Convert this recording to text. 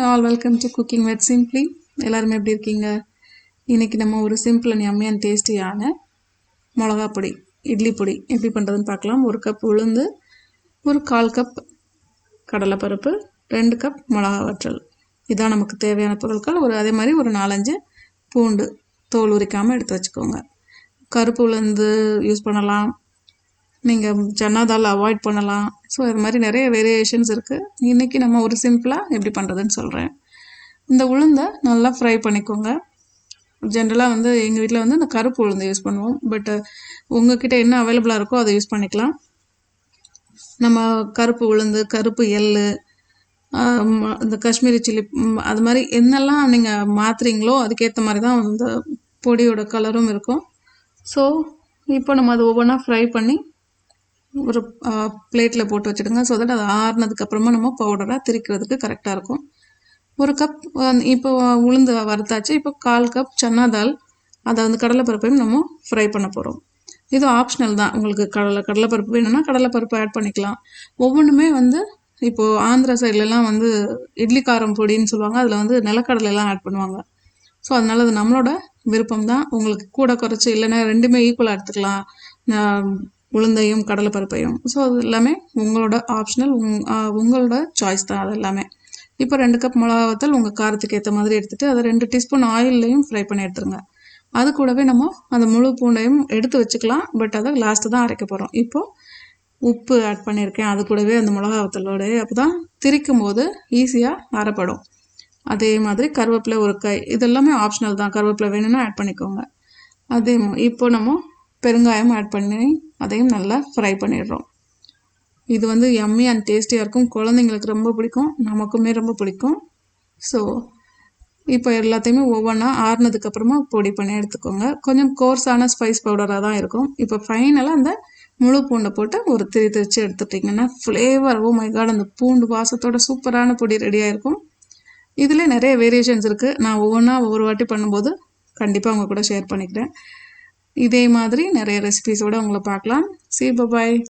All welcome to cooking wet simply. எல்லாருமே எப்படி இருக்கீங்க? இன்றைக்கி நம்ம ஒரு சிம்பிள் அண்ட் யம்மி அண்ட் டேஸ்டியான மிளகா பொடி, இட்லி பொடி எப்படி பண்ணுறதுன்னு பார்க்கலாம். 1 கப் உளுந்து, ஒரு 1/4 கப் கடலைப்பருப்பு, 2 கப் மிளகா வற்றல், இதான் நமக்கு தேவையான பொருட்கள். அதே மாதிரி ஒரு 4-5 பூண்டு தோல் உரிக்காமல் எடுத்து வச்சுக்கோங்க. கருப்பு உளுந்து யூஸ் பண்ணலாம், நீங்கள் சன்னா தால் அவாய்ட் பண்ணலாம். ஸோ இது மாதிரி நிறைய வேரியேஷன்ஸ் இருக்குது. இன்றைக்கி நம்ம ஒரு சிம்பிளாக எப்படி பண்ணுறதுன்னு சொல்கிறேன். இந்த உளுந்தை நல்லா ஃப்ரை பண்ணிக்கோங்க. ஜென்ரலாக எங்கள் வீட்டில் இந்த கருப்பு உளுந்து யூஸ் பண்ணுவோம். பட் உங்ககிட்ட என்ன அவைலபிளாக இருக்கோ அதை யூஸ் பண்ணிக்கலாம். நம்ம கருப்பு உளுந்து, கருப்பு எள், இந்த காஷ்மீரி சில்லி, அது மாதிரி என்னெல்லாம் நீங்கள் மாற்றுறீங்களோ அதுக்கேற்ற மாதிரி தான் இந்த பொடியோட கலரும் இருக்கும். ஸோ இப்போ நம்ம அதை ஒவ்வொன்றா ஃப்ரை பண்ணி ஒரு பிளேட்டில் போட்டு வச்சுடுங்க. ஸோ தட் அது ஆறுனதுக்கப்புறமா நம்ம பவுடராக திரிக்கிறதுக்கு கரெக்டாக இருக்கும். 1 கப் இப்போ உளுந்து வறுத்தாச்சு. இப்போ 1/4 கப் சன்னா தால், அதை கடலைப்பருப்பையும் நம்ம ஃப்ரை பண்ண போகிறோம். இது ஆப்ஷனல் தான். உங்களுக்கு கடலைப்பருப்பு வேணும்னா கடலைப்பருப்பு ஆட் பண்ணிக்கலாம். ஒவ்வொன்றுமே இப்போது ஆந்திரா சைட்லலாம் இட்லி காரம் பொடின்னு சொல்லுவாங்க. அதில் நிலக்கடலைலாம் ஆட் பண்ணுவாங்க. ஸோ அதனால் அது நம்மளோட விருப்பம் தான். உங்களுக்கு கூட குறைச்சி இல்லைன்னா ரெண்டுமே ஈக்குவலாக எடுத்துக்கலாம், உளுந்தையும் கடலைப்பருப்பையும். ஸோ அது எல்லாமே உங்களோட ஆப்ஷனல், உங்களோட சாய்ஸ் தான் அது எல்லாமே. இப்போ 2 கப் மிளகா வத்தல் உங்கள் காரத்துக்கு ஏற்ற மாதிரி எடுத்துகிட்டு அதை 2 டீஸ்பூன் ஆயில்லையும் ஃப்ரை பண்ணி எடுத்துருங்க. அது கூடவே நம்ம அந்த முழு பூண்டையும் எடுத்து வச்சுக்கலாம். பட் அதை லாஸ்ட்டு தான் அரைக்க போகிறோம். இப்போது உப்பு ஆட் பண்ணியிருக்கேன் அது கூடவே அந்த மிளகா வத்தலோடு. அப்போ தான் திரிக்கும் போது ஈஸியாக அரைப்படும். அதே மாதிரி கருவேப்பிலை ஒரு கை, இதெல்லாமே ஆப்ஷனல் தான். கருவேப்பிலை வேணும்னா ஆட் பண்ணிக்கோங்க. அதே இப்போ நம்ம பெருங்காயம் ஆட் பண்ணி அதையும் நல்லா ஃப்ரை பண்ணிடுறோம். இது யம்மி அண்ட் டேஸ்டியாக இருக்கும். குழந்தைங்களுக்கு ரொம்ப பிடிக்கும், நமக்குமே ரொம்ப பிடிக்கும். ஸோ இப்போ எல்லாத்தையுமே ஒவ்வொன்றா ஆறுனதுக்கப்புறமா பொடி பண்ணி எடுத்துக்கோங்க. கொஞ்சம் கோர்ஸான ஸ்பைஸ் பவுடராக தான் இருக்கும். இப்போ ஃபைனலாக அந்த முழு பூண்டை போட்டு ஒரு திரிச்சு எடுத்துட்டிங்கன்னா ஃப்ளேவர், ஓ மை காட், அந்த பூண்டு வாசத்தோட சூப்பரான பொடி ரெடியாக இருக்கும். இதில் நிறைய வேரியேஷன்ஸ் இருக்குது. நான் ஒவ்வொன்றா ஒவ்வொரு வாட்டி பண்ணும்போது கண்டிப்பாக உங்கள் கூட ஷேர் பண்ணிக்கிறேன். இதே மாதிரி நிறைய ரெசிபீஸோடு உங்களை பார்க்கலாம். See you, bye bye.